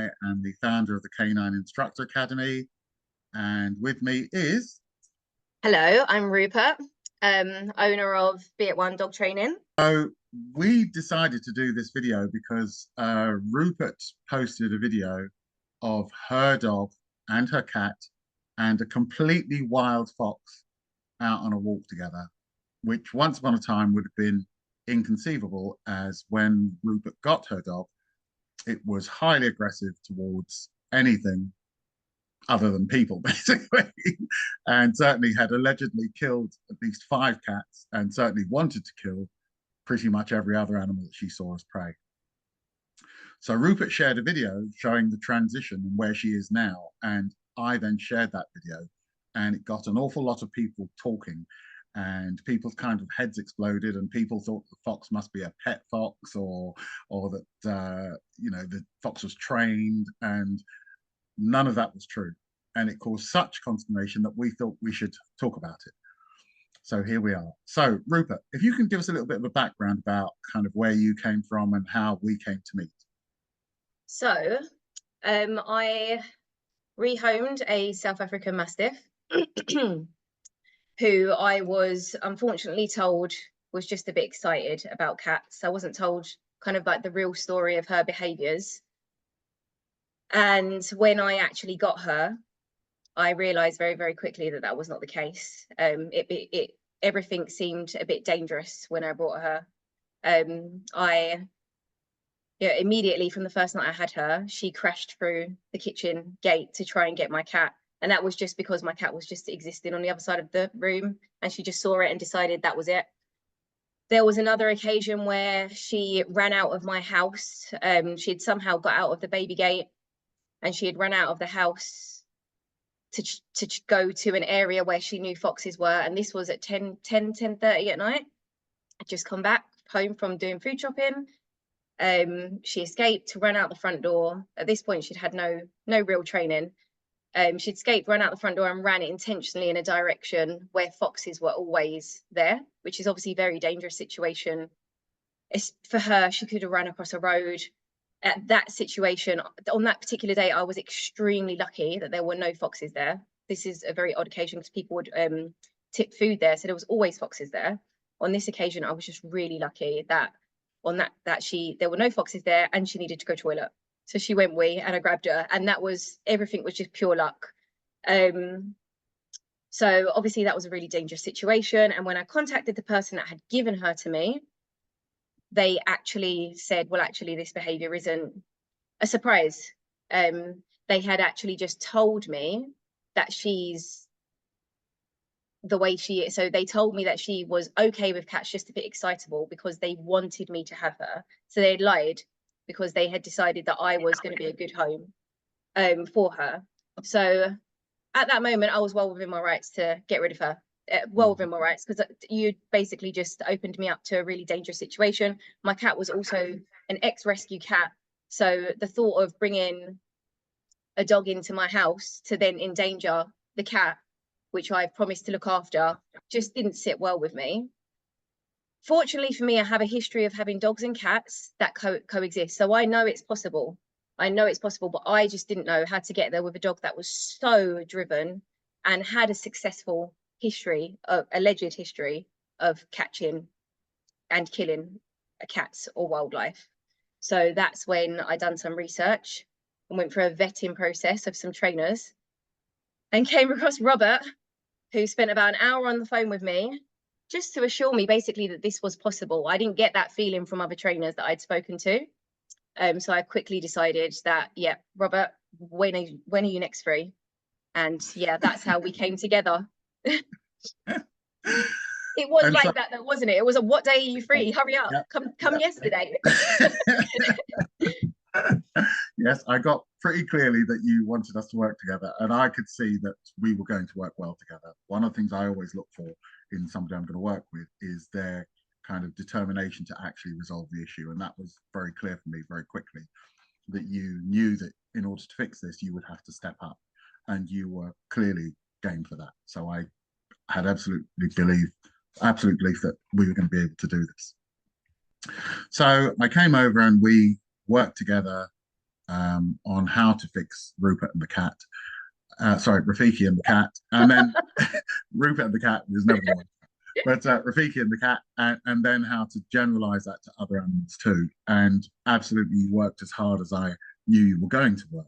I am the founder of the Canine Instructor Academy, and with me is... Hello, I'm Rupert, owner of Be It One Dog Training. So we decided to do this video because Rupert posted a video of her dog and her cat and a completely wild fox out on a walk together, which once upon a time would have been inconceivable, as when Rupert got her dog, it was highly aggressive towards anything other than people, basically, and certainly had allegedly killed at least 5 cats and certainly wanted to kill pretty much every other animal that she saw as prey. So Rupert shared a video showing the transition and where she is now, and I then shared that video, and it got an awful lot of people talking, and people's kind of heads exploded, and people thought the fox must be a pet fox, or that you know, the fox was trained, and none of that was true. And it caused such consternation that we thought we should talk about it. So here we are. So Rupert, if you can give us a little bit of a background about kind of where you came from and how we came to meet. So I rehomed a South African Mastiff who I was unfortunately told was just a bit excited about cats. I wasn't told kind of like the real story of her behaviours. And when I actually got her, I realised very, very quickly that that was not the case. Everything seemed a bit dangerous when I brought her. Immediately from the first night I had her, she crashed through the kitchen gate to try and get my cat. And that was just because my cat was just existing on the other side of the room, and she just saw it and decided that was it. There was another occasion where she ran out of my house. She'd somehow got out of the baby gate, and she had run out of the house to go to an area where she knew foxes were. And this was at 10:30 at night. I'd just come back home from doing food shopping. She escaped, ran out the front door. At this point, she'd had no real training. She'd escaped, ran out the front door, and ran intentionally in a direction where foxes were always there, which is obviously a very dangerous situation. For her, she could have run across a road. At that situation, on that particular day, I was extremely lucky that there were no foxes there. This is a very odd occasion because people would tip food there, so there was always foxes there. On this occasion, I was just really lucky that there were no foxes there, and she needed to go to the toilet. So she went wee, and I grabbed her, and everything was just pure luck. So obviously that was a really dangerous situation. And when I contacted the person that had given her to me, they actually said, well, actually, this behavior isn't a surprise. They had actually just told me that she's the way she is. So they told me that she was okay with cats, just a bit excitable, because they wanted me to have her. So they had lied because they had decided that I was going to be a good home for her. So at that moment, I was well within my rights to get rid of her. Well within my rights, because you basically just opened me up to a really dangerous situation. My cat was also an ex-rescue cat, so the thought of bringing a dog into my house to then endanger the cat, which I've promised to look after, just didn't sit well with me. Fortunately for me, I have a history of having dogs and cats that coexist, so I know it's possible. I know it's possible, but I just didn't know how to get there with a dog that was so driven and had a successful alleged history of catching and killing cats or wildlife. So that's when I done some research and went through a vetting process of some trainers and came across Robert, who spent about an hour on the phone with me just to assure me basically that this was possible. I didn't get that feeling from other trainers that I'd spoken to. So I quickly decided that, yeah, Robert, when are you next free? And yeah, that's how we came together. It was like that though, wasn't it? It was what day are you free? Hurry up, come yesterday. Yes, I got pretty clearly that you wanted us to work together, and I could see that we were going to work well together. One of the things I always look for in somebody I'm going to work with is their kind of determination to actually resolve the issue, and that was very clear for me very quickly, that you knew that in order to fix this you would have to step up, and you were clearly game for that. So I had absolute belief that we were going to be able to do this. So I came over and we worked together on how to fix Rupert and the cat. Sorry, Rafiki and the cat, and then Rupert and the cat was never the one. But Rafiki and the cat, and then how to generalize that to other animals too. And absolutely, you worked as hard as I knew you were going to work,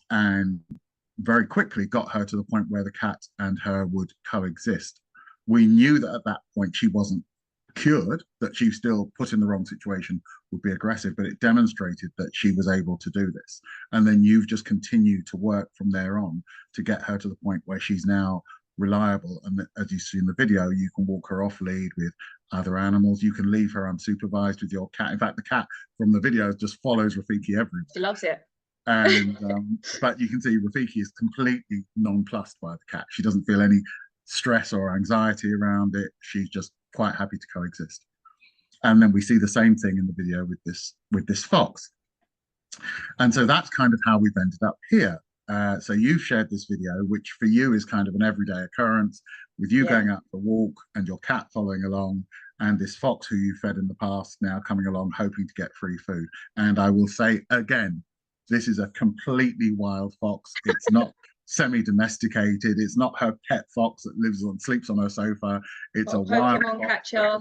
and very quickly got her to the point where the cat and her would coexist. We knew that at that point she wasn't cured, that she still put in the wrong situation would be aggressive, but it demonstrated that she was able to do this. And then you've just continued to work from there on to get her to the point where she's now reliable. And as you see in the video, you can walk her off lead with other animals. You can leave her unsupervised with your cat. In fact, the cat from the video just follows Rafiki everywhere. She loves it. And but you can see Rafiki is completely nonplussed by the cat. She doesn't feel any stress or anxiety around it. She's just quite happy to coexist. And then we see the same thing in the video with this fox. And so that's kind of how we've ended up here. So you've shared this video, which for you is kind of an everyday occurrence, with you going out for a walk and your cat following along, and this fox who you fed in the past now coming along hoping to get free food. And I will say again, this is a completely wild fox. It's not semi-domesticated. It's not her pet fox that sleeps on her sofa. It's a wild Pokemon catcher.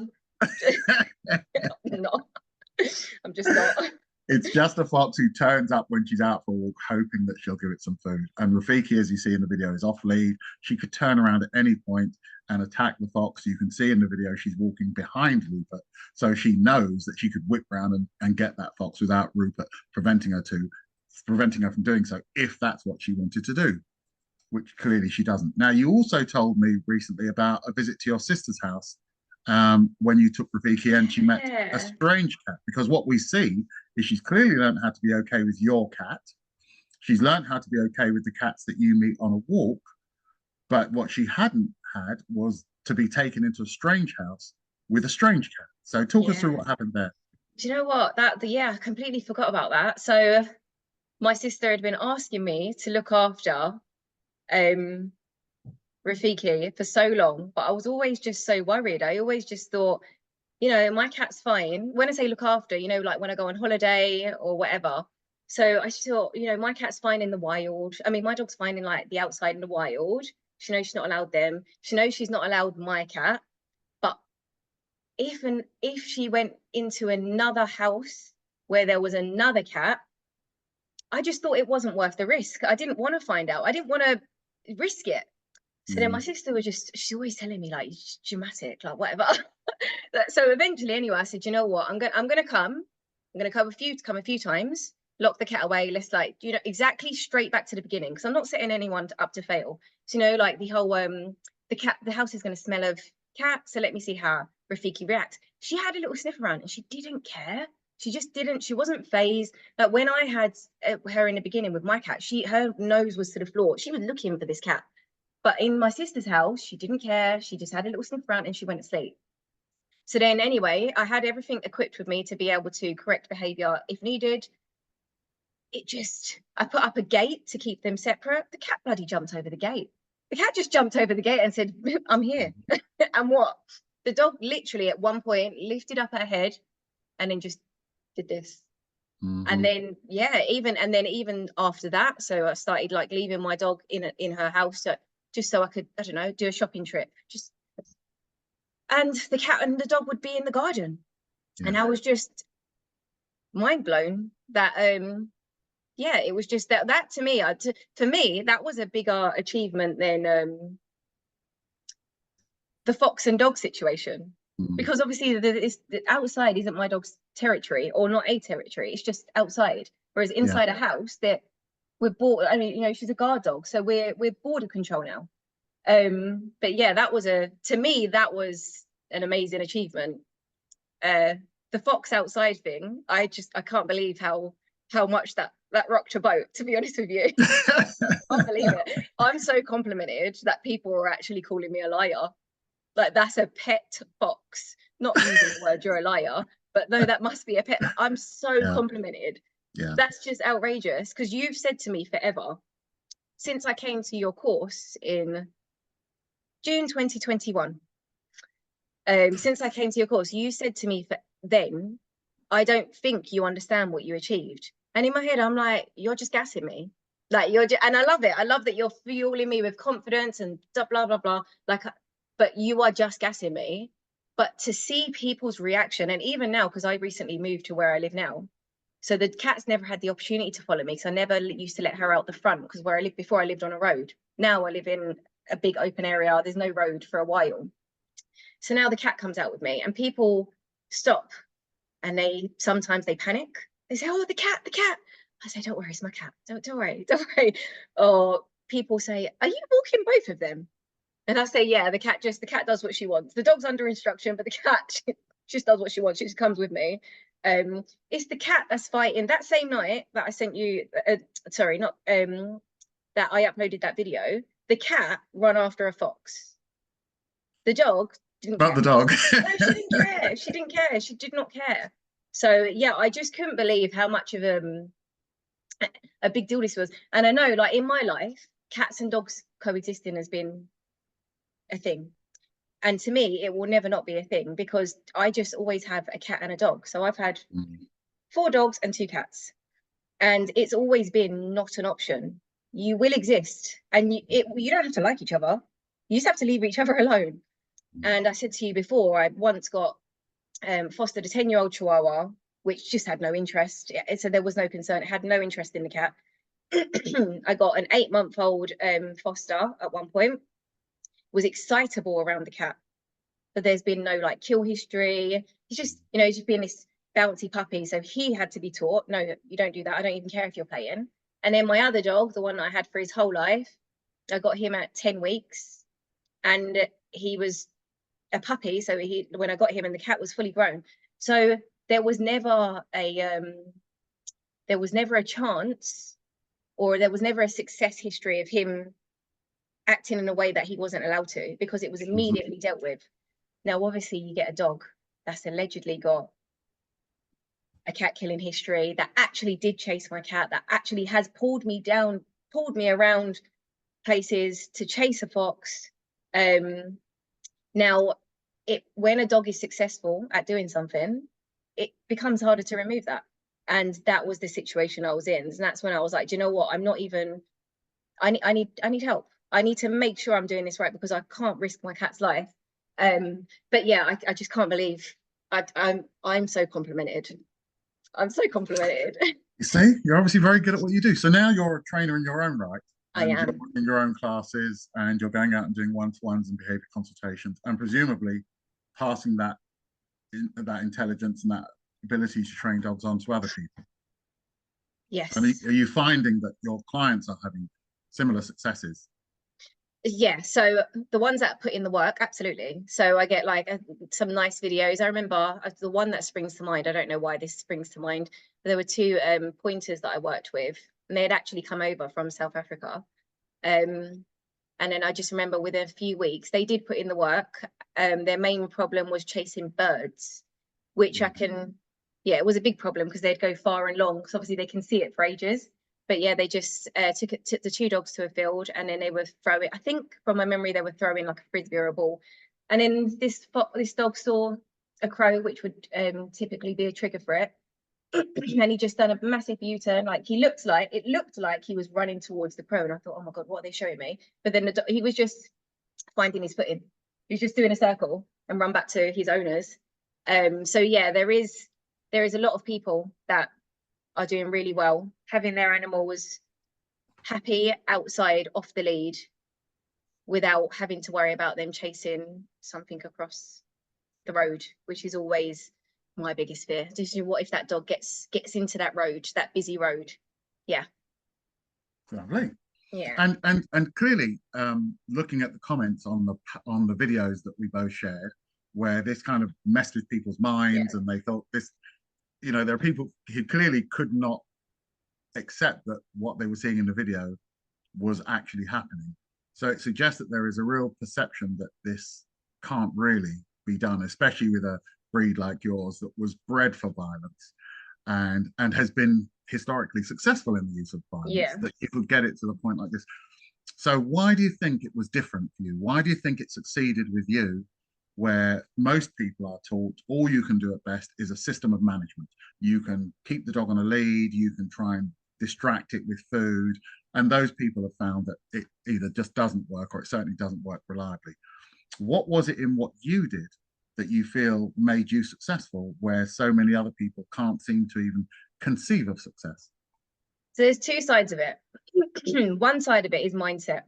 No, I'm just not. It's just a fox who turns up when she's out for a walk, hoping that she'll give it some food. And Rafiki, as you see in the video, is off lead. She could turn around at any point and attack the fox. You can see in the video she's walking behind Rupert, so she knows that she could whip round and get that fox without Rupert preventing her from doing so, if that's what she wanted to do, which clearly she doesn't. Now, you also told me recently about a visit to your sister's house when you took Rafiki and she met a strange cat, because what we see is she's clearly learned how to be okay with your cat. She's learned how to be okay with the cats that you meet on a walk, but what she hadn't had was to be taken into a strange house with a strange cat. So talk us through what happened there. Do you know what? I completely forgot about that. So my sister had been asking me to look after Rafiki for so long, but I was always just so worried. I always just thought, you know, my cat's fine. When I say look after, you know, like when I go on holiday or whatever. So I thought, you know, my cat's fine in the wild. I mean, my dog's fine in like the outside in the wild. She knows she's not allowed them. She knows she's not allowed my cat. But if she went into another house where there was another cat, I just thought it wasn't worth the risk. I didn't want to find out. I didn't want to risk it. So then my sister was she's always telling me like, it's dramatic, like whatever. So eventually, anyway, I said, you know what, I'm gonna come a few times, lock the cat away. Let's like, you know, exactly straight back to the beginning, because I'm not setting anyone up to fail. So, you know, like the whole the house is going to smell of cat. So let me see how Rafiki reacts. She had a little sniff around and she didn't care. She just didn't. She wasn't phased. Like when I had her in the beginning with my cat, her nose was to the floor. She was looking for this cat. But in my sister's house, she didn't care. She just had a little sniff around and she went to sleep. So then anyway, I had everything equipped with me to be able to correct behavior if needed. I put up a gate to keep them separate. The cat bloody jumped over the gate. The cat just jumped over the gate and said, I'm here. And what? The dog literally at one point lifted up her head and then just did this. And then even after that, so I started like leaving my dog in her house just so I could, I don't know, do a shopping trip. And the cat and the dog would be in the garden. And I was just mind blown that it was just that to me, for me, that was a bigger achievement than the fox and dog situation. Because obviously the outside isn't my dog's territory, or not a territory, it's just outside. Whereas inside a house, that we're bored. I mean, you know, she's a guard dog, so we're border control now. But yeah, to me that was an amazing achievement. The fox outside thing, I can't believe how much that rocked your boat, to be honest with you. I can't believe it. I'm so complimented that people are actually calling me a liar. Like, that's a pet fox, not using the word you're a liar, but no, that must be a pet. I'm so complimented. That's just outrageous, because you've said to me forever, since I came to your course in June 2021, since I came to your course, you said to me then, I don't think you understand what you achieved. And in my head, I'm like, you're just gassing me. Like you're just, and I love it. I love that you're fueling me with confidence and blah, blah, blah, blah. Like, but you are just gassing me. But to see people's reaction, and even now, because I recently moved to where I live now, so the cat's never had the opportunity to follow me. So I never used to let her out the front, because where I lived before, I lived on a road. Now I live in a big open area. There's no road for a while. So now the cat comes out with me, and people stop, and sometimes they panic. They say, "Oh, the cat, the cat." I say, "Don't worry, it's my cat. Don't worry, don't worry." Or people say, "Are you walking both of them?" And I say, "Yeah, the cat does what she wants. The dog's under instruction, but the cat just does what she wants. She just comes with me." It's the cat that's fighting. That same night that I sent you, sorry, not that I uploaded that video, the cat run after a fox. The dog didn't About care. the dog. No, she didn't care. She didn't care. She did not care. So yeah, I just couldn't believe how much of a big deal this was. And I know, like in my life, cats and dogs coexisting has been a thing. And to me, it will never not be a thing, because I just always have a cat and a dog. So I've had 4 dogs and 2 cats, and it's always been not an option. You will exist, and you don't have to like each other. You just have to leave each other alone. And I said to you before, I once got fostered a 10-year-old Chihuahua, which just had no interest. So there was no concern. It had no interest in the cat. I got an 8-month-old foster at one point, was excitable around the cat, but there's been no like kill history. He's just, he's just being this bouncy puppy. So he had to be taught, no, you don't do that. I don't even care if you're playing. And then my other dog, the one that I had for his whole life, I got him at 10 weeks, and he was a puppy. So when I got him, and the cat was fully grown. So there was never a chance, or there was never a success history of him acting in a way that he wasn't allowed to, because it was immediately dealt with. Now, obviously, you get a dog that's allegedly got a cat killing history, that actually did chase my cat, that actually has pulled me around places to chase a fox. Now, when a dog is successful at doing something, it becomes harder to remove that. And that was the situation I was in. And that's when I was like, do you know what? I'm not even, I need help. I need to make sure I'm doing this right, because I can't risk my cat's life. But yeah, I just can't believe I'm so complimented. I'm so complimented. You see, you're obviously very good at what you do. So now you're a trainer in your own right, I and am. you're in your own classes, and you're going out and doing one-to-ones and behavior consultations, and presumably passing that intelligence and that ability to train dogs on to other people. Yes. I mean, are you finding that your clients are having similar successes? Yeah, so the ones that put in the work, absolutely. So I get like some nice videos. I remember the one that springs to mind, I don't know why this springs to mind, but there were 2 pointers that I worked with, and they had actually come over from South Africa. And then I just remember within a few weeks, they did put in the work. Their main problem was chasing birds, which it was a big problem, because they'd go far and long, because obviously they can see it for ages. But yeah, they just took the 2 dogs to a field, and then they were throwing, I think from my memory, they were throwing like a frisbee or a ball. And then this dog saw a crow, which would typically be a trigger for it. And he just done a massive U-turn. Like it looked like he was running towards the crow. And I thought, oh my God, what are they showing me? But then he was just finding his footing. He was just doing a circle and run back to his owners. So yeah, there is a lot of people that are doing really well, having their animals happy outside off the lead, without having to worry about them chasing something across the road, which is always my biggest fear. Just, what if that dog gets into that road, that busy road? Yeah. Lovely. Yeah. And clearly, looking at the comments on the videos that we both shared, where this kind of messed with people's minds, and they thought this, there are people who clearly could not accept that what they were seeing in the video was actually happening. So it suggests that there is a real perception that this can't really be done, especially with a breed like yours that was bred for violence and has been historically successful in the use of violence, that you could get it to the point like this. So why do you think it was different for you? Why do you think it succeeded with you where most people are taught all you can do at best is a system of management. You can keep the dog on a lead, you can try and distract it with food, and those people have found that it either just doesn't work or it certainly doesn't work reliably. What was it in what you did that you feel made you successful, where so many other people can't seem to even conceive of success? So there's two sides of it. One side of it is mindset.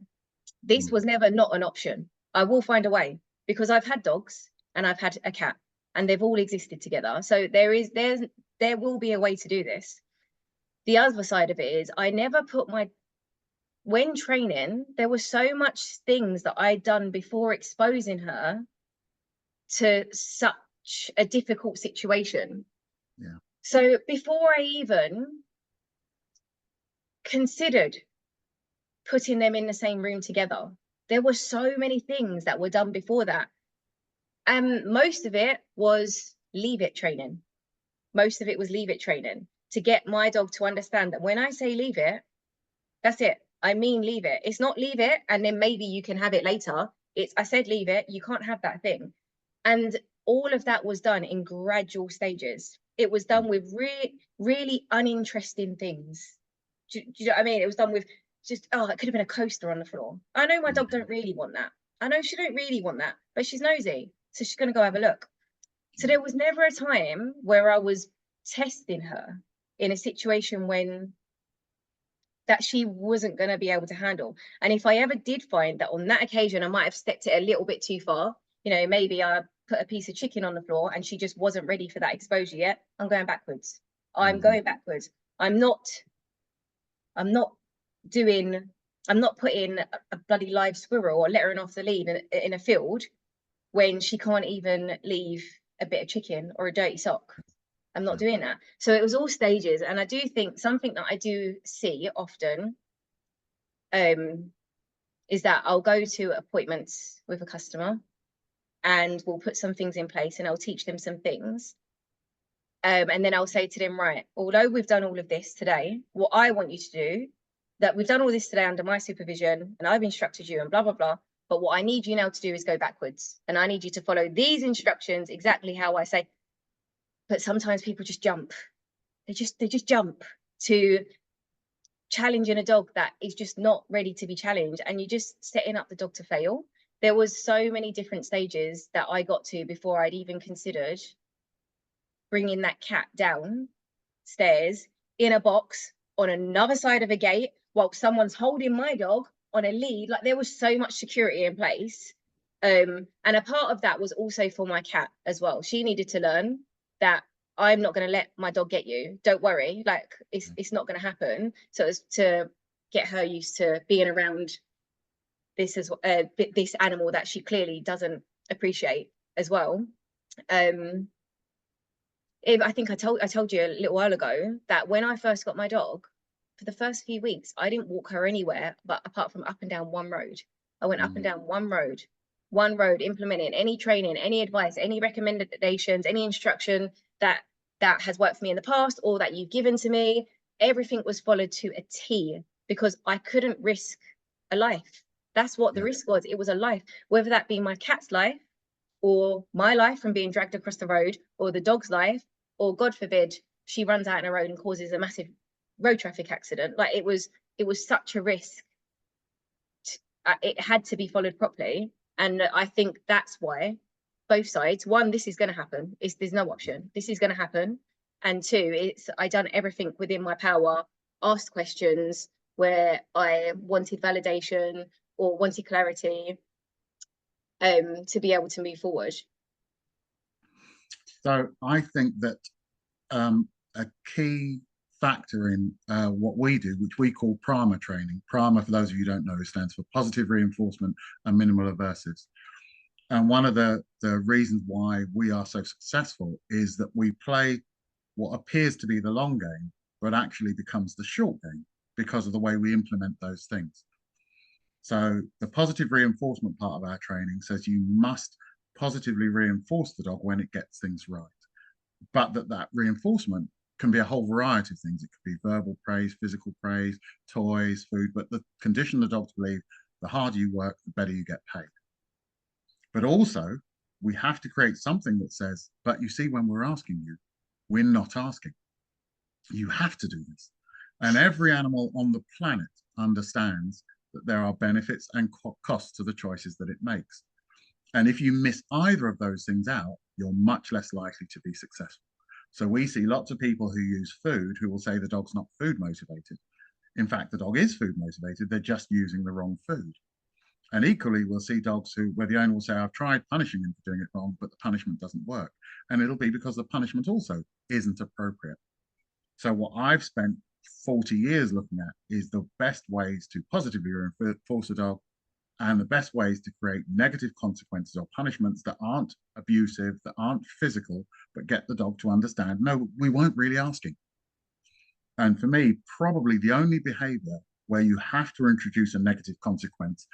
This was never not an option. I will find a way, because I've had dogs and I've had a cat and they've all existed together. So there will be a way to do this. The other side of it is I never put when training, there were so much things that I'd done before exposing her to such a difficult situation. Yeah. So before I even considered putting them in the same room together, there were so many things that were done before that. And most of it was leave it training. Most of it was leave it training to get my dog to understand that when I say leave it, that's it. I mean, leave it. It's not leave it and then maybe you can have it later. It's, I said, leave it. You can't have that thing. And all of that was done in gradual stages. It was done with really uninteresting things. Do you know what I mean? It was done with just, oh, it could have been a coaster on the floor. I know my dog don't really want that. I know she don't really want that, but she's nosy. So she's going to go have a look. So there was never a time where I was testing her in a situation when that she wasn't going to be able to handle. And if I ever did find that on that occasion, I might have stepped it a little bit too far, you know, maybe I put a piece of chicken on the floor and she just wasn't ready for that exposure yet, I'm going backwards. I'm going backwards. I'm not doing, I'm not putting a bloody live squirrel or lettering off the lead in a field when she can't even leave a bit of chicken or a dirty sock. I'm not doing that. So it was all stages. And I do think something that I do see often is that I'll go to appointments with a customer and we'll put some things in place and I'll teach them some things. And then I'll say to them, right, although we've done all of this today, what I want you to do, that we've done all this today under my supervision and I've instructed you and blah, blah, blah. But what I need you now to do is go backwards. And I need you to follow these instructions exactly how I say. But sometimes people just jump. They just jump to challenging a dog that is just not ready to be challenged, and you're just setting up the dog to fail. There was so many different stages that I got to before I'd even considered bringing that cat downstairs in a box on another side of a gate while someone's holding my dog on a lead. Like, there was so much security in place. And a part of that was also for my cat as well. She needed to learn that I'm not going to let my dog get you. Don't worry. Like, it's not going to happen. So it's to get her used to being around this as this animal that she clearly doesn't appreciate as well. I think I told you a little while ago that when I first got my dog, for the first few weeks, I didn't walk her anywhere but apart from up and down one road. I went up and down one road, implementing any training, any advice, any recommendations, any instruction that has worked for me in the past or that you've given to me. Everything was followed to a T because I couldn't risk a life. That's what the risk was. It was a life, whether that be my cat's life or my life from being dragged across the road, or the dog's life, or God forbid, she runs out in a road and causes a massive road traffic accident. Like, it was such a risk. It had to be followed properly. And I think that's why both sides, one, this is going to happen. There's no option. This is going to happen. And two, I done everything within my power, asked questions where I wanted validation or wanted clarity, to be able to move forward. So I think that a key factor in what we do, which we call PRAMA training. PRAMA, for those of you who don't know, stands for positive reinforcement and minimal aversives. And one of the reasons why we are so successful is that we play what appears to be the long game, but actually becomes the short game because of the way we implement those things. So the positive reinforcement part of our training says you must positively reinforce the dog when it gets things right, but that reinforcement can be a whole variety of things. It could be verbal praise, physical praise, toys, food, but the condition the dog to believe the harder you work, the better you get paid. But also, we have to create something that says, but you see, when we're asking you, we're not asking. You have to do this. And every animal on the planet understands that there are benefits and costs to the choices that it makes. And if you miss either of those things out, you're much less likely to be successful. So we see lots of people who use food who will say the dog's not food motivated. In fact, the dog is food motivated, they're just using the wrong food. And equally, we'll see dogs where the owner will say, I've tried punishing him for doing it wrong, but the punishment doesn't work. And it'll be because the punishment also isn't appropriate. So what I've spent 40 years looking at is the best ways to positively reinforce a dog and the best ways to create negative consequences or punishments that aren't abusive, that aren't physical, but get the dog to understand, no, we weren't really asking. And for me, probably the only behavior where you have to introduce a negative consequence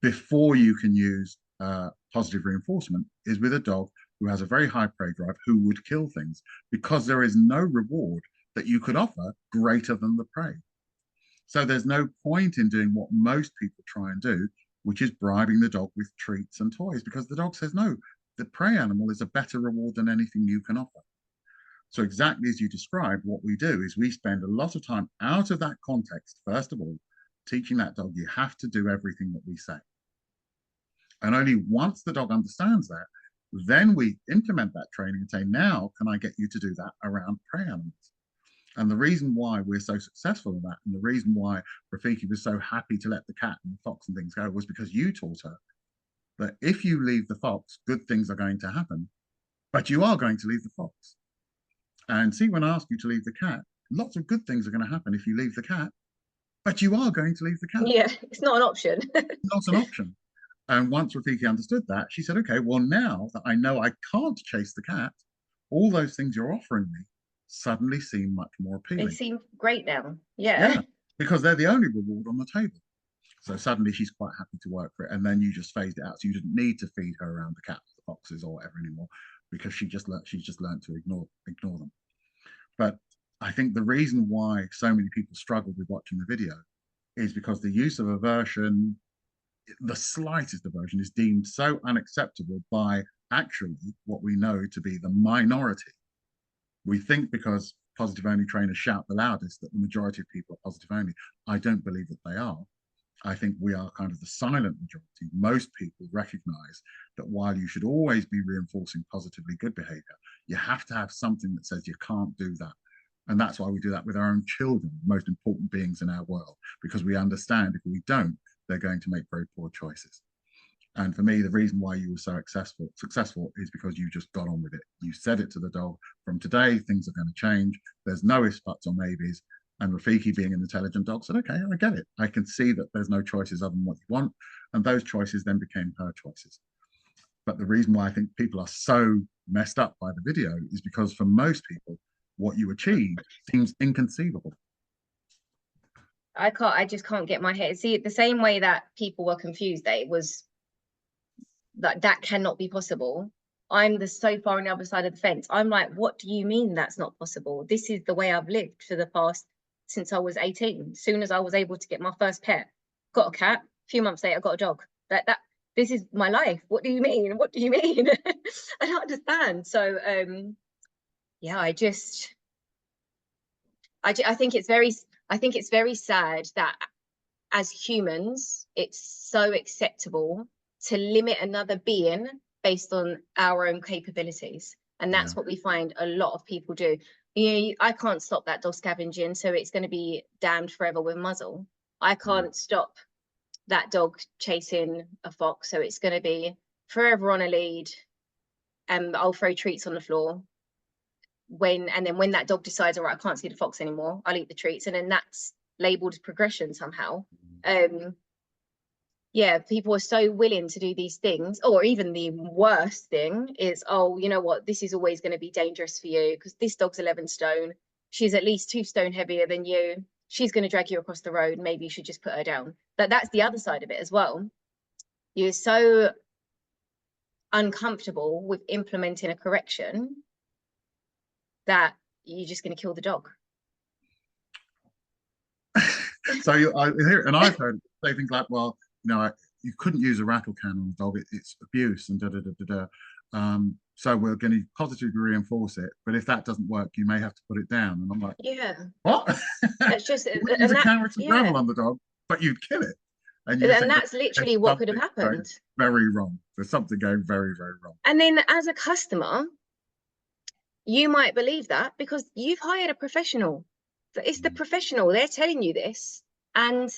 before you can use positive reinforcement is with a dog who has a very high prey drive, who would kill things, because there is no reward that you could offer greater than the prey. So there's no point in doing what most people try and do, which is bribing the dog with treats and toys, because the dog says, no, the prey animal is a better reward than anything you can offer. So exactly as you described, what we do is we spend a lot of time out of that context, first of all, teaching that dog you have to do everything that we say. And only once the dog understands that, then we implement that training and say, now can I get you to do that around prey animals? And the reason why we're so successful in that, and the reason why Rafiki was so happy to let the cat and the fox and things go, was because you taught her that if you leave the fox, good things are going to happen, but you are going to leave the fox. And see, when I ask you to leave the cat, lots of good things are going to happen if you leave the cat, but you are going to leave the cat. Yeah, it's not an option. Not an option. And once Rafiki understood that, she said, okay, well, now that I know I can't chase the cat, all those things you're offering me suddenly seem much more appealing. They seem great now. Yeah. Yeah, because they're the only reward on the table. So suddenly she's quite happy to work for it. And then you just phased it out. So you didn't need to feed her around the cats, the foxes, or whatever anymore, because she's just learned to ignore them. But I think the reason why so many people struggle with watching the video is because the use of aversion, the slightest aversion, is deemed so unacceptable by actually what we know to be the minority. We think because positive only trainers shout the loudest that the majority of people are positive only. I don't believe that they are. I think we are kind of the silent majority. Most people recognize that while you should always be reinforcing positively good behavior, you have to have something that says you can't do that. And that's why we do that with our own children, the most important beings in our world, because we understand if we don't, they're going to make very poor choices. And for me, the reason why you were so successful is because you just got on with it. You said it to the dog, from today, things are going to change. There's no ifs, buts, or maybes. And Rafiki, being an intelligent dog, said, okay, I get it. I can see that there's no choices other than what you want. And those choices then became her choices. But the reason why I think people are so messed up by the video is because for most people, what you achieved seems inconceivable. I just can't get my head. See, the same way that people were confused that it was that cannot be possible. I'm so far on the other side of the fence. I'm like, what do you mean that's not possible? This is the way I've lived for the past, since I was 18. As soon as I was able to get my first pet, got a cat. A few months later, I got a dog. This is my life. What do you mean? What do you mean? I don't understand. So yeah, I think it's very sad that as humans, it's so acceptable to limit another being based on our own capabilities. And that's what we find a lot of people do. I can't stop that dog scavenging, so it's going to be damned forever with muzzle. I can't stop that dog chasing a fox, so it's going to be forever on a lead, and I'll throw treats on the floor. When that dog decides, all right, I can't see the fox anymore, I'll eat the treats, and then that's labeled progression somehow. Yeah, people are so willing to do these things. Or even the worst thing is, oh, you know what, this is always going to be dangerous for you because this dog's 11 stone, she's at least 2 stone heavier than you, she's going to drag you across the road, maybe you should just put her down. But that's the other side of it as well. You're so uncomfortable with implementing a correction that you're just going to kill the dog. So I hear, and I've heard say things like, well, you couldn't use a rattle can on a dog. It's abuse and da da da da da. So we're going to positively reinforce it. But if that doesn't work, you may have to put it down. And I'm like, Yeah. what? It's just, You would use and a that, carrot and yeah. gravel on the dog, but you'd kill it. And you just And think that's there's literally what could have something going happened. very wrong. There's something going very, very wrong. And then as a customer, you might believe that because you've hired a professional. It's the professional. They're telling you this. And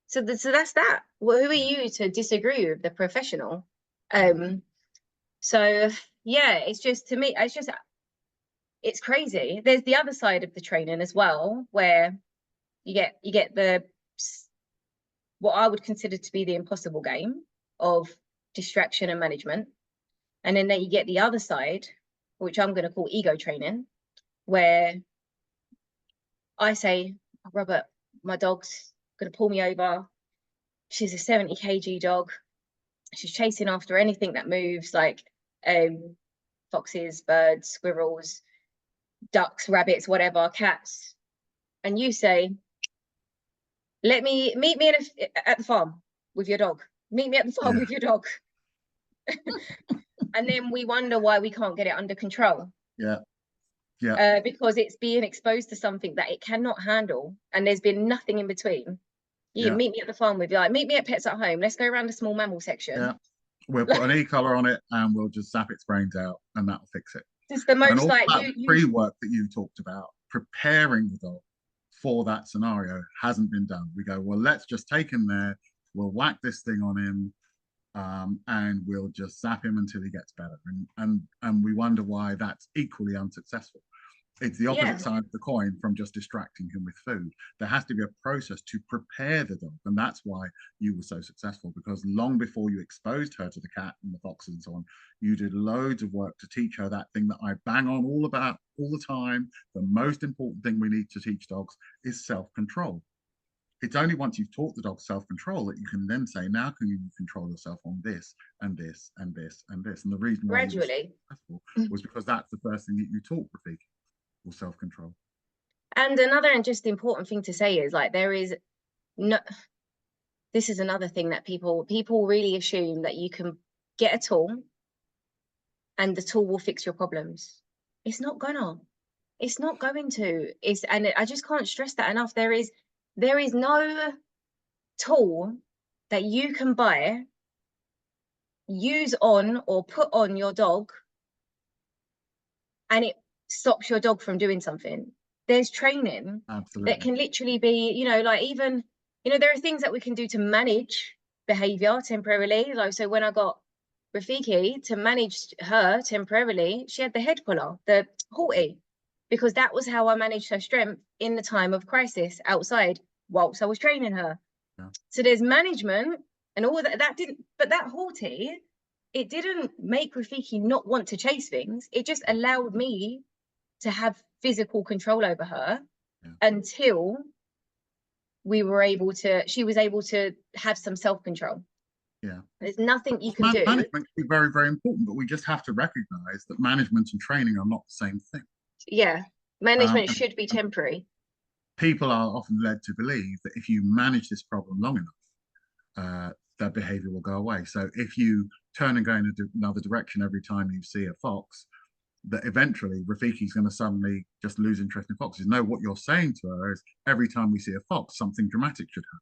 so that's that. Well, who are you to disagree with the professional? So yeah, it's just, to me, it's crazy. There's the other side of the training as well, where you get the, what I would consider to be the impossible game of distraction and management. And then you get the other side, which I'm going to call ego training, where I say, oh, Robert, my dog's going to pull me over. She's a 70 kg dog. She's chasing after anything that moves, like foxes, birds, squirrels, ducks, rabbits, whatever, cats. And you say, meet me at the farm with your dog. Meet me at the farm with your dog. And then we wonder why we can't get it under control. Because it's being exposed to something that it cannot handle, and there's been nothing in between. You meet me at the farm with, like, meet me at Pets at Home. Let's go around the small mammal section. We'll put an e-collar on it and we'll just zap its brains out, and that'll fix it. It's the most, and all like, that pre-work that you talked about, preparing the dog for that scenario, hasn't been done. We go, well, let's just take him there. We'll whack this thing on him. And we'll just zap him until he gets better. And we wonder why that's equally unsuccessful. It's the opposite side of the coin from just distracting him with food. There has to be a process to prepare the dog. And that's why you were so successful, because long before you exposed her to the cat and the foxes and so on, you did loads of work to teach her that thing that I bang on all about all the time. The most important thing we need to teach dogs is self-control. It's only once you've taught the dog self-control that you can then say, now can you control yourself on this and this and this and this. And the reason why you were successful was because that's the first thing that you taught Rafiki, was self-control. And another and just important thing to say is, like, there is no, this is another thing that people really assume that you can get a tool and the tool will fix your problems. It's not gonna. It's not going to. And I just can't stress that enough. There is no tool that you can buy, use on or put on your dog, and it stops your dog from doing something. There's training that can literally be, you know, like, even, you know, there are things that we can do to manage behavior temporarily. Like, so when I got Rafiki, to manage her temporarily, she had the head puller, the halty, because that was how I managed her strength in the time of crisis outside whilst I was training her. So there's management and all that. That didn't, but that halty, it didn't make Rafiki not want to chase things. It just allowed me to have physical control over her until she was able to have some self-control. There's nothing you can do. Management can be very, very important, but we just have to recognize that management and training are not the same thing. Management should be temporary. People are often led to believe that if you manage this problem long enough, their behavior will go away. So if you turn and go in another direction every time you see a fox, that eventually Rafiki's going to suddenly just lose interest in foxes. No, what you're saying to her is, every time we see a fox, something dramatic should happen.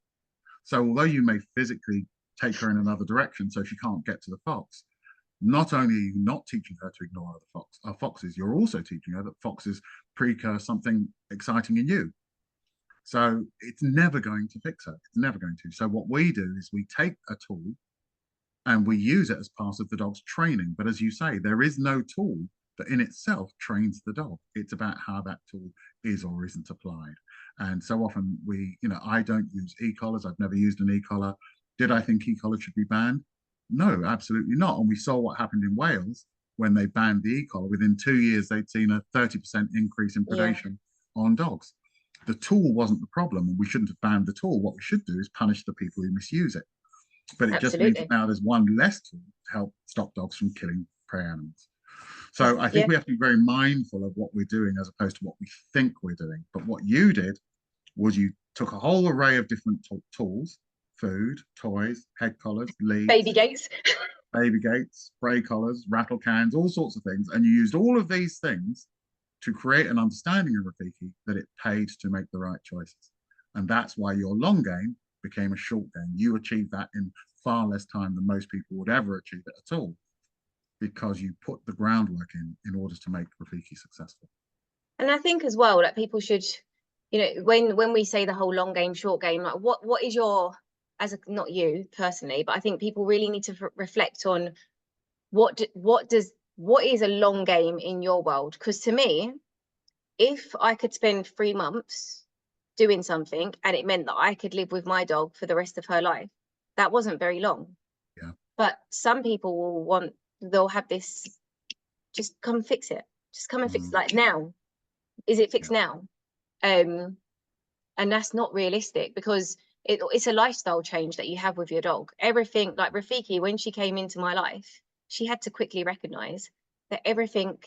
So although you may physically take her in another direction so she can't get to the fox, not only are you not teaching her to ignore other foxes, you're also teaching her that foxes precur something exciting in you. So it's never going to fix her. It's never going to. So what we do is we take a tool and we use it as part of the dog's training. But as you say, there is no tool that in itself trains the dog. It's about how that tool is or isn't applied. And so often I don't use e-collars. I've never used an e-collar. Did I think e-collars should be banned? No, absolutely not. And we saw what happened in Wales when they banned the e-collar. Within 2 years, they'd seen a 30% increase in predation on dogs. The tool wasn't the problem, and we shouldn't have banned the tool. What we should do is punish the people who misuse it. But it just means that now there's one less tool to help stop dogs from killing prey animals. So I think we have to be very mindful of what we're doing as opposed to what we think we're doing. But what you did was you took a whole array of different tools, food, toys, head collars, leads, Baby gates. baby gates, spray collars, rattle cans, all sorts of things. And you used all of these things to create an understanding of Rafiki that it paid to make the right choices. And that's why your long game became a short game. You achieved that in far less time than most people would ever achieve it at all, because you put the groundwork in order to make Rafiki successful. And I think as well that people should, you know, when we say the whole long game, short game, like what is your, as a, not you personally, but I think people really need to reflect on what is a long game in your world. Because to me, if I could spend 3 months doing something and it meant that I could live with my dog for the rest of her life, that wasn't very long. Yeah. But some people will they'll have this, just come fix it. Just come and fix it, like now. Is it fixed now? And that's not realistic, because it's a lifestyle change that you have with your dog. Everything, like Rafiki, when she came into my life, she had to quickly recognize that everything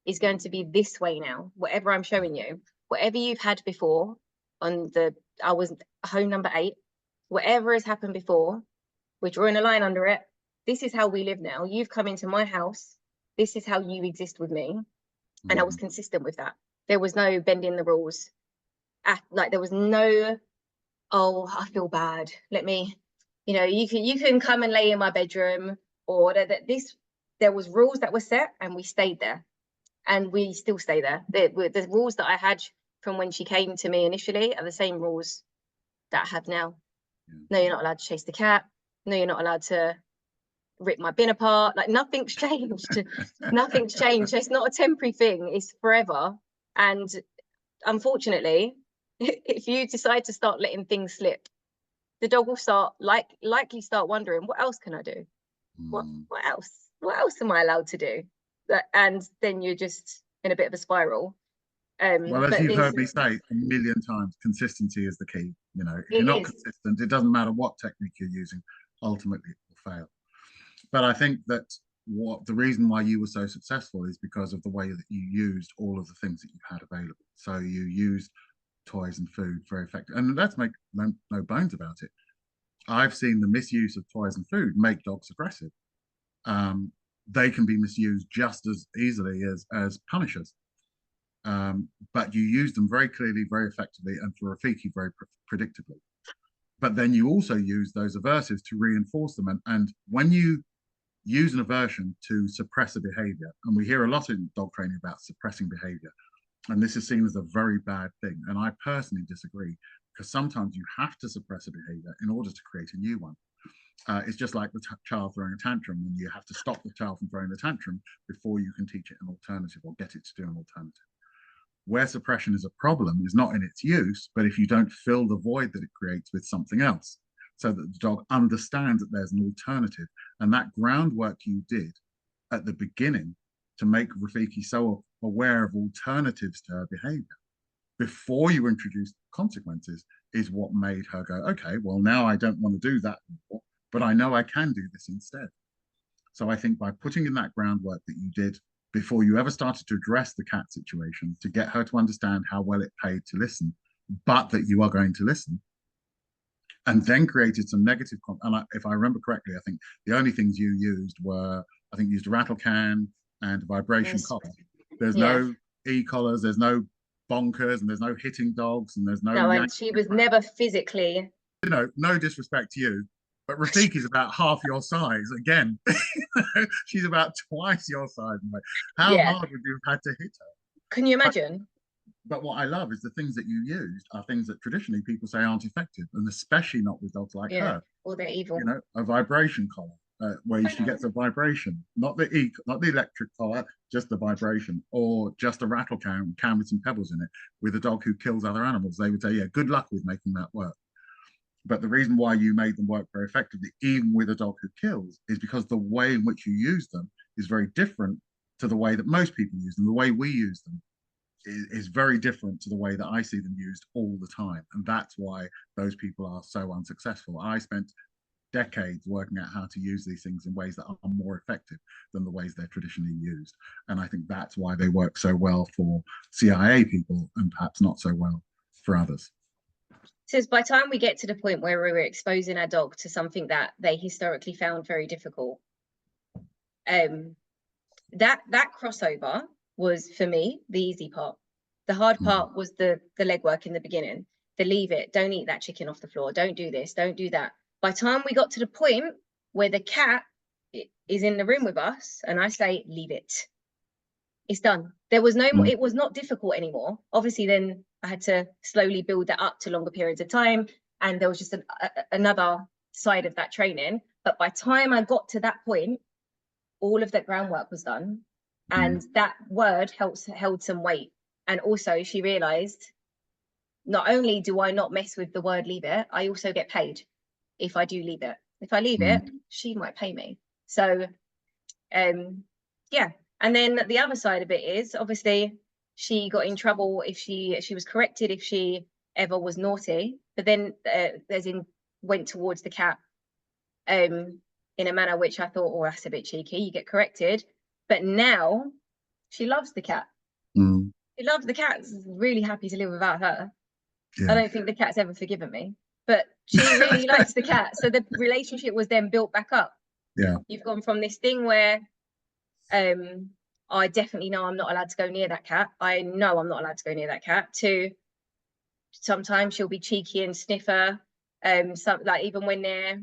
is going to be this way now. Whatever I'm showing you, whatever you've had before I was home number 8, whatever has happened before, we're drawing a line under it. This is how we live now. You've come into my house. This is how you exist with me. And I was consistent with that. There was no bending the rules. Like there was no, oh, I feel bad. Let me, you know, you can come and lay in my bedroom, or there was rules that were set and we stayed there, and we still stay there. The rules that I had from when she came to me initially are the same rules that I have now. No, you're not allowed to chase the cat. No, you're not allowed to rip my bin apart. Like nothing's changed. Nothing's changed. It's not a temporary thing. It's forever. And unfortunately, if you decide to start letting things slip, the dog will likely start wondering, what else can I do? What else am I allowed to do? And then you're just in a bit of a spiral. Well, as you've heard me say a million times, consistency is the key. You know, if you're not consistent, it doesn't matter what technique you're using, ultimately it will fail. But I think that the reason why you were so successful is because of the way that you used all of the things that you had available. So you used toys and food very effective. And let's make no bones about it. I've seen the misuse of toys and food make dogs aggressive. They can be misused just as easily as punishers. But you use them very clearly, very effectively, and for Rafiki very predictably. But then you also use those aversives to reinforce them. And when you use an aversion to suppress a behavior, and we hear a lot in dog training about suppressing behavior, and this is seen as a very bad thing. And I personally disagree, because sometimes you have to suppress a behavior in order to create a new one. It's just like the child throwing a tantrum, and you have to stop the child from throwing the tantrum before you can teach it an alternative or get it to do an alternative. Where suppression is a problem is not in its use, but if you don't fill the void that it creates with something else, so that the dog understands that there's an alternative. And that groundwork you did at the beginning to make Rafiki so aware of alternatives to her behavior before you introduced consequences is what made her go, okay, well, now I don't want to do that anymore, but I know I can do this instead. So I think by putting in that groundwork that you did before you ever started to address the cat situation, to get her to understand how well it paid to listen, but that you are going to listen, and then created some negative. And if I remember correctly, I think the only things you used were, I think you used a rattle can and a vibration collar. There's no e-collars, there's no bonkers, and there's no hitting dogs, and there's no. And she was never physically. You know, no disrespect to you, but Rafiki's about half your size. Again, she's about twice your size. How hard would you have had to hit her? Can you imagine? But what I love is the things that you used are things that traditionally people say aren't effective, and especially not with dogs like her. Or they're evil. You know, a vibration collar where she gets a vibration, not the electric collar, just the vibration, or just a rattle can with some pebbles in it, with a dog who kills other animals. They would say, yeah, good luck with making that work. But the reason why you made them work very effectively, even with a dog who kills, is because the way in which you use them is very different to the way that most people use them. The way we use them is very different to the way that I see them used all the time. And that's why those people are so unsuccessful. I spent decades working out how to use these things in ways that are more effective than the ways they're traditionally used. And I think that's why they work so well for CIA people and perhaps not so well for others. says by the time we get to the point where we're exposing our dog to something that they historically found very difficult, that crossover was, for me, the easy part. The hard part was the legwork in the beginning. The leave it, don't eat that chicken off the floor, don't do this, don't do that. By the time we got to the point where the cat is in the room with us and I say, leave it, it's done. There was no more, it was not difficult anymore. Obviously, then I had to slowly build that up to longer periods of time. And there was just another side of that training. But by the time I got to that point, all of that groundwork was done. And that word held some weight. And also she realized, not only do I not mess with the word leave it, I also get paid if I do leave it. If I leave it, she might pay me. So, yeah. And then the other side of it is, obviously, she got in trouble if she was corrected if she ever was naughty. But then, as in, went towards the cat in a manner which I thought, oh, that's a bit cheeky. You get corrected. But now she loves the cat. She loves the cat. Really happy to live without her. Yeah. I don't think the cat's ever forgiven me, but she really likes the cat. So the relationship was then built back up. Yeah. You've gone from this thing where I definitely know I'm not allowed to go near that cat. I know I'm not allowed to go near that cat, to sometimes she'll be cheeky and sniffer. Like even when they're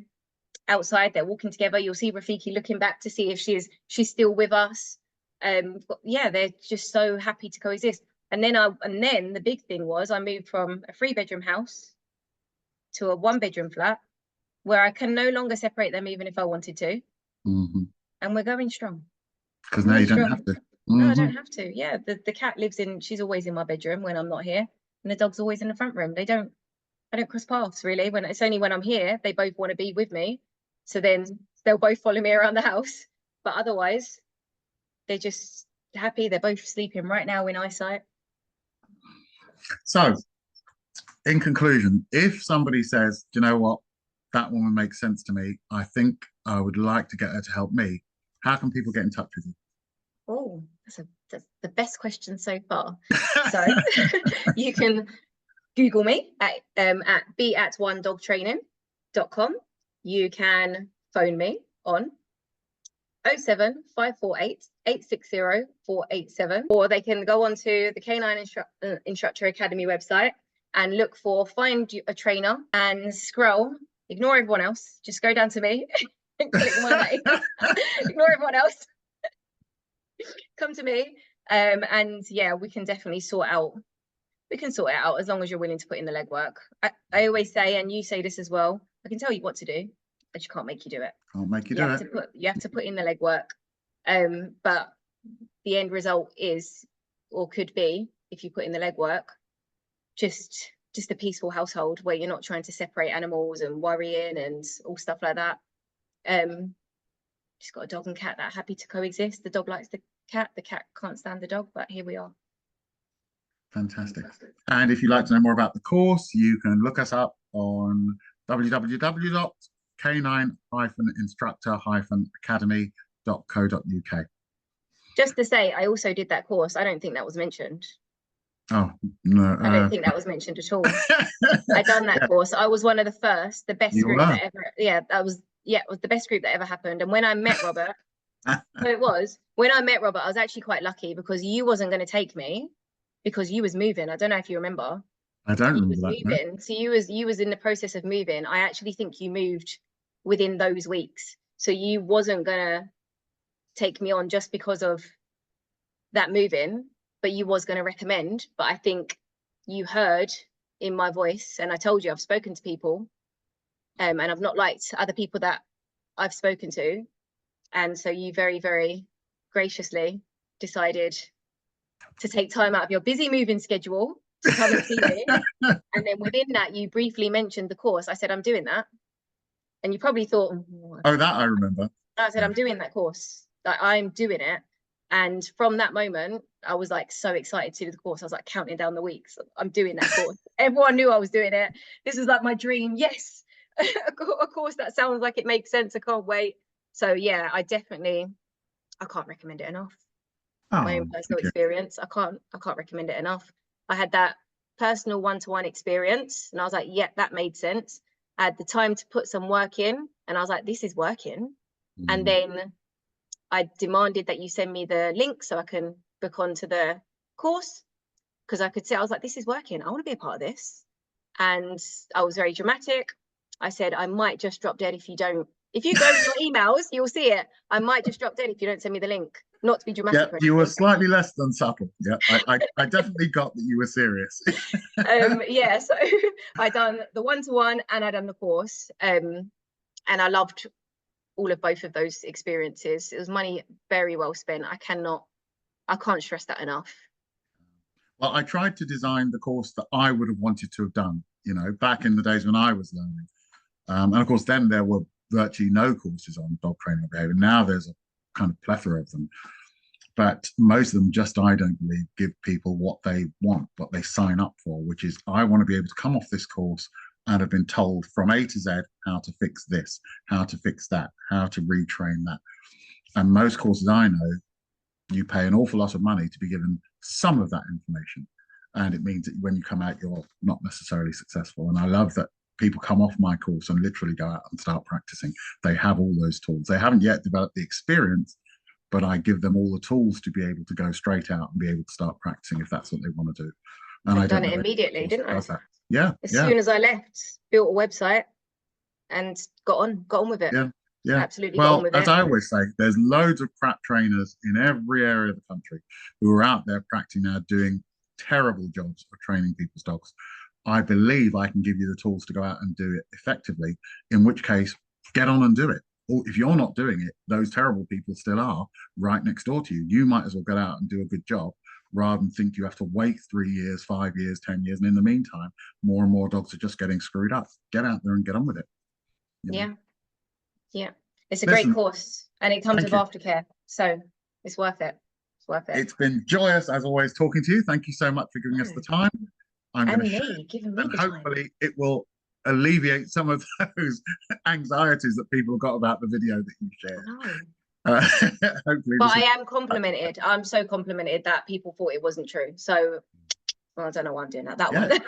outside, they're walking together, you'll see Rafiki looking back to see if she's still with us. Yeah, they're just so happy to coexist. And then the big thing was I moved from a 3-bedroom house to a 1-bedroom flat where I can no longer separate them even if I wanted to. And we're going strong. Because now you don't have to. No, I don't have to. Yeah, the cat lives she's always in my bedroom when I'm not here. And the dog's always in the front room. I don't cross paths really. When it's only when I'm here, they both want to be with me. So then they'll both follow me around the house. But otherwise, they're just happy. They're both sleeping right now in eyesight. So, in conclusion, if somebody says, do you know what, that woman makes sense to me, I think I would like to get her to help me, how can people get in touch with you? Oh, that's the best question so far. So you can Google me at be@onedogtraining.com. You can phone me on 07548 860 487, or they can go onto the Canine Instructor Academy website and look for find a trainer and scroll, ignore everyone else, just go down to me and click my name. Ignore everyone else, come to me, and yeah, we can definitely sort it out as long as you're willing to put in the legwork. I always say, and you say this as well, I can tell you what to do, I just can't make you do it. Can't make you do it. You have to put in the legwork. But the end result is, or could be, if you put in the legwork, just a peaceful household where you're not trying to separate animals and worrying and all stuff like that. Just got a dog and cat that are happy to coexist. The dog likes the cat can't stand the dog, but here we are. Fantastic. And if you'd like to know more about the course, you can look us up on www.canine-instructor-academy.co.uk. Just to say, I also did that course. I don't think that was mentioned. Oh, no. I don't think that was mentioned at all. I done that course. I was one of the first, the best group that ever, it was the best group that ever happened. And when I met Robert, when I met Robert, I was actually quite lucky because you wasn't going to take me because you was moving. I don't know if you remember. I don't remember that. Moving. No? So you was in the process of moving. I actually think you moved within those weeks. So you wasn't gonna take me on just because of that moving, but you was gonna recommend. But I think you heard in my voice, and I told you I've spoken to people, and I've not liked other people that I've spoken to. And so you very, very graciously decided to take time out of your busy moving schedule to come and see me. And then within that, you briefly mentioned the course. I said, I'm doing that. And you probably thought, oh, that I remember. I said, I'm doing that course. Like, I'm doing it. And from that moment, I was like so excited to do the course. I was like counting down the weeks. I'm doing that course. Everyone knew I was doing it. This was like my dream. Yes, a course that sounds like it makes sense. I can't wait. So yeah, I can't recommend it enough. My own personal experience. I can't recommend it enough. I had that personal one-to-one experience. And I was like, yep, that made sense. I had the time to put some work in, and I was like, this is working. And then I demanded that you send me the link so I can book onto the course, because I could see, I was like, this is working. I want to be a part of this. And I was very dramatic. I said, I might just drop dead if you don't. If you go to your emails, you'll see it. I might just drop dead if you don't send me the link. Not to be dramatic. Yeah, you were slightly less than subtle. Yeah, I definitely got that you were serious. Yeah, so I done the one-to-one and I done the course. And I loved all of both of those experiences. It was money very well spent. I can't stress that enough. Well, I tried to design the course that I would have wanted to have done, you know, back in the days when I was learning. And of course, then there were virtually no courses on dog training and behavior. Now there's a kind of plethora of them. But most of them just, I don't believe, give people what they want, what they sign up for, which is, I want to be able to come off this course and have been told from A to Z how to fix this, how to fix that, how to retrain that. And most courses I know, you pay an awful lot of money to be given some of that information. And it means that when you come out, you're not necessarily successful. And I love that people come off my course and literally go out and start practicing. They have all those tools. They haven't yet developed the experience, but I give them all the tools to be able to go straight out and be able to start practicing if that's what they want to do. And I've done it immediately, didn't I? Yeah. As soon as I left, built a website and got on with it. Yeah. Yeah. Absolutely. Well, as I always say, there's loads of crap trainers in every area of the country who are out there practicing now, doing terrible jobs of training people's dogs. I believe I can give you the tools to go out and do it effectively, in which case, get on and do it. Or if you're not doing it, those terrible people still are right next door to you. You might as well get out and do a good job rather than think you have to wait 3 years, 5 years, 10 years. And in the meantime, more and more dogs are just getting screwed up. Get out there and get on with it. Yeah. Yeah. It's a great course, and it comes with aftercare. So it's worth it. It's worth it. It's been joyous, as always, talking to you. Thank you so much for giving us the time. I'm going to share, and hopefully it will alleviate some of those anxieties that people have got about the video that you shared. Hopefully, but I am complimented. I'm so complimented that people thought it wasn't true. So well, I don't know why I'm doing that one.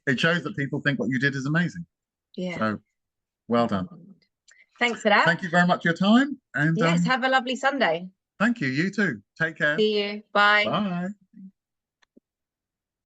It shows that people think what you did is amazing. Yeah. So well done. Thanks for that. Thank you very much for your time. And yes, have a lovely Sunday. Thank you. You too. Take care. See you. Bye. Bye.